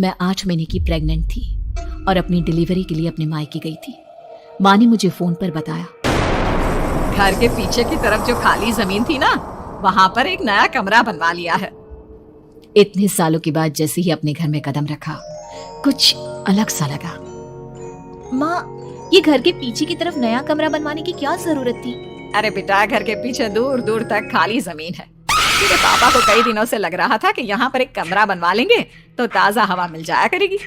मैं 8 महीने की प्रेग्नेंट थी और अपनी डिलीवरी के लिए अपने मायके गई थी। माँ ने मुझे फोन पर बताया, घर के पीछे की तरफ जो खाली जमीन थी ना, वहाँ पर एक नया कमरा बनवा लिया है। इतने सालों के बाद जैसे ही अपने घर में कदम रखा, कुछ अलग सा लगा। माँ, ये घर के पीछे की तरफ नया कमरा बनवाने की क्या जरूरत थी? अरे बेटा, घर के पीछे दूर दूर तक खाली जमीन है। तेरे पापा को कई दिनों से लग रहा था कि यहाँ पर एक कमरा बनवा लेंगे तो ताजा हवा मिल जाया करेगी।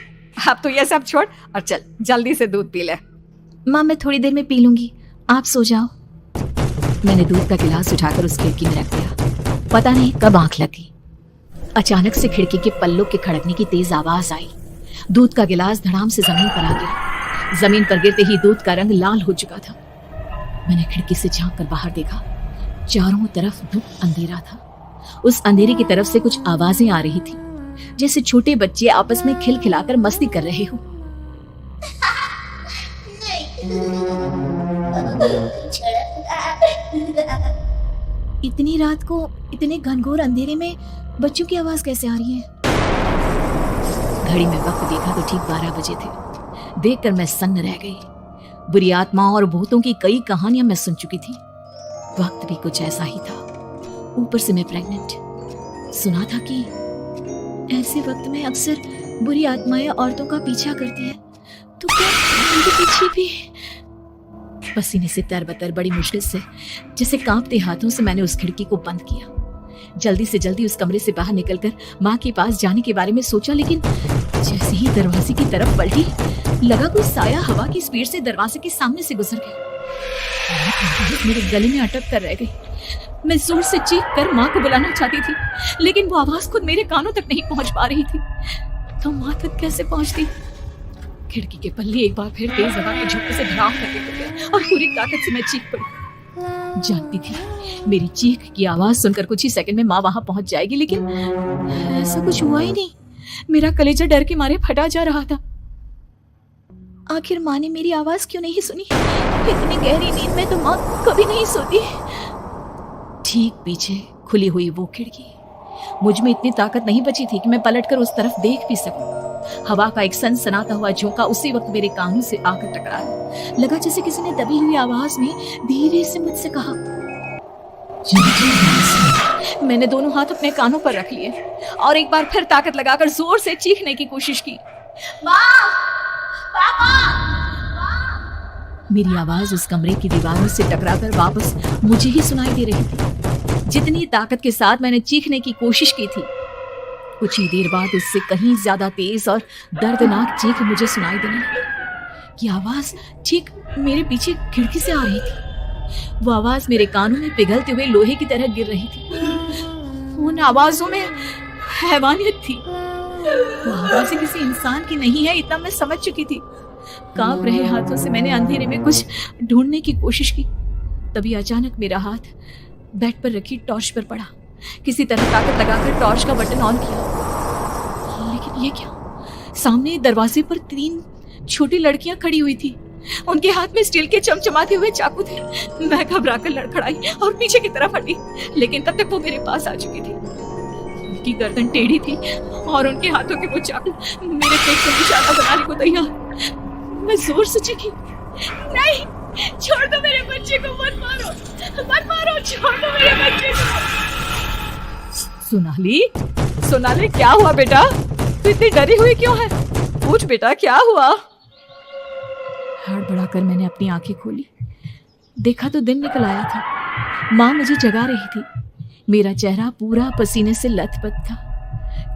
अब तो ये सब छोड़ और चल जल्दी से दूध पी ले। माँ, मैं थोड़ी देर में पी लूंगी, आप सो जाओ। मैंने दूध का गिलास उठाकर उस खिड़की में रख दिया। पता नहीं कब आंख लगी, अचानक से खिड़की के पल्लों के खड़कने की तेज आवाज आई। दूध का गिलास धड़ाम से जमीन पर आ गिरा। जमीन पर गिरते ही दूध का रंग लाल हो चुका था। मैंने खिड़की से झांक कर बाहर देखा। चारों तरफ धूप अंधेरा था। उस अंधेरे की तरफ से कुछ आवाजें आ रही थी, जैसे छोटे बच्चे आपस में खिलखिलाकर मस्ती कर रहे हो। इतनी रात को इतने घनघोर अंधेरे में बच्चों की आवाज कैसे आ रही है? घड़ी में वक्त देखा तो ठीक 12 बजे थे। देखकर मैं सन्न रह गई। बुरी आत्माओं और भूतों की कई कहानियां मैं सुन चुकी थी। वक्त भी कुछ ऐसा ही था। ऊपर से मैं प्रेग्नेंट। सुना था कि ऐसे वक्त में अक्सर बुरी आत्माएं औरतों का पीछा करती है, तो क्या उनके पीछे भी? पसीने से तरबतर बड़ी मुश्किल से, जैसे कांपते हाथों से मैंने उस खिड़की को बंद किया। जल्दी से जल्दी उस कमरे से बाहर निकलकर माँ के पास जाने के बारे में सोचा, लेकिन जैसे ही दरवाजे की तरफ पलटी, लगा कोई साया हवा की स्पीड से दरवाजे के सामने से गुजर गया। मेरे गले में अटक कर रह गई। मैं जोर से चीख कर माँ को बुलाना चाहती थी, लेकिन वो आवाज खुद मेरे कानों तक नहीं पहुंच पा रही थी। तो माँ तक कैसे पहुंचती? खिड़की के पल्ले एक बार फिर तेज हवा के झटके से धड़ाम करके खुल गए और पूरी ताकत से मैं चीख पड़ी। जानती थी मेरी चीख की आवाज सुनकर कुछ ही सेकंड में माँ वहां पहुंच जाएगी, लेकिन ऐसा कुछ हुआ ही नहीं। मेरा कलेजा डर के मारे फटा जा रहा था। आखिर माँ ने मेरी आवाज क्यों नहीं सुनी? इतनी गहरी नींद में तो माँ कभी नहीं सोती। ठीक पीछे खुली हुई वो खिड़की। मुझ में इतनी ताकत नहीं बची थी कि मैं पलटकर उस तरफ देख भी सकूं। हवा का एक सनसनाता हुआ झोंका उसी वक्त मेरे कानों से आकर टकराया। लगा जैसे किसी ने दबी हुई आवाज में धीरे से मुझसे कहा। मैंने दोनों हाथ अपने कानों पर रख लिए और एक बार फिर ताकत लगाकर जोर से चीखने की कोशिश की। मेरी आवाज उस कमरे की दीवारों से टकराकर वापस मुझे ही सुनाई दे रही थी। जितनी ताकत के साथ मैंने चीखने की कोशिश की थी, कुछ ही देर बाद उससे कहीं ज्यादा तेज और दर्दनाक चीख मुझे सुनाई देने लगी। ये आवाज ठीक मेरे पीछे खिड़की से आ रही थी। वो आवाज मेरे कानों में पिघलते हुए लोहे की तरह गिर रही थी। उन आवाजों में हैवानियत थी। वो आवाजें किसी इंसान की नहीं है, इतना मैं समझ चुकी थी। कांप रहे हाथों से मैंने अंधेरे में कुछ ढूंढने की कोशिश की। तभी अचानक मेरा हाथ बेड पर रखी टॉर्च पर पड़ा। किसी तरह ताकत लगाकर टॉर्च का बटन ऑन किया, लेकिन ये क्या? सामने दरवाजे पर 3 छोटी लड़कियां खड़ी हुई थी। उनके हाथ में स्टील के चमचमाते हुए चाकू थे। मैं घबराकर लड़खड़ाई और पीछे की तरफ हटी, लेकिन तब तक वो मेरे पास आ चुकी थी। उनकी गर्दन टेढ़ी थी और उनके हाथों के वो चाकू मेरे पेट पर निशाना बनाने को तैयार। मैं जोर से चीखी, नहीं, छोड़ दो मेरे बच्चे को, मत मारो, मत मारो, छोड़ दो मेरे बच्चे को। सोनाली, क्या हुआ बेटा? तू इतनी डरी हुई क्यों है? पूछ बेटा, क्या हुआ? हड़बड़ाकर मैंने अपनी आंखें खोली। देखा तो दिन निकल आया था। माँ मुझे जगा रही थी। मेरा चेहरा पूरा पसीने से लथपथ था।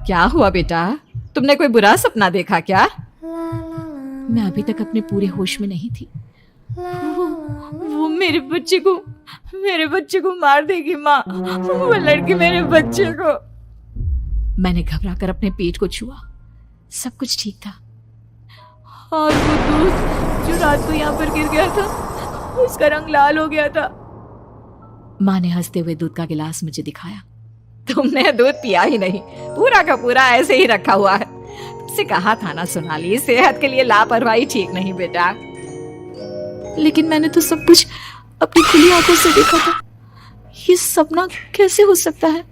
क्या हुआ बेटा? तुमने कोई बुरा सपना देखा क्या? मैं अभी तक अपने पूरे होश में नहीं थी। वो मेरे बच्चे को मार देगी माँ। वो लड़की मेरे बच्चे को। मैंने घबराकर अपने पेट को छुआ। सब कुछ ठीक था। और वो दूध जो रात को यहाँ पर गिर गया था, उसका रंग लाल हो गया था। माँ ने हंसते हुए दूध का गिलास मुझे दिखाया। तुमने दूध पिया ही नहीं, पूरा का पूरा ऐसे ही रखा हुआ है। तुमसे कहा था ना सोनाली, सेहत के लिए लापरवाही ठीक नहीं बेटा। लेकिन मैंने तो सब कुछ अपनी खुली आंखों से देखा था। ये सपना कैसे हो सकता है?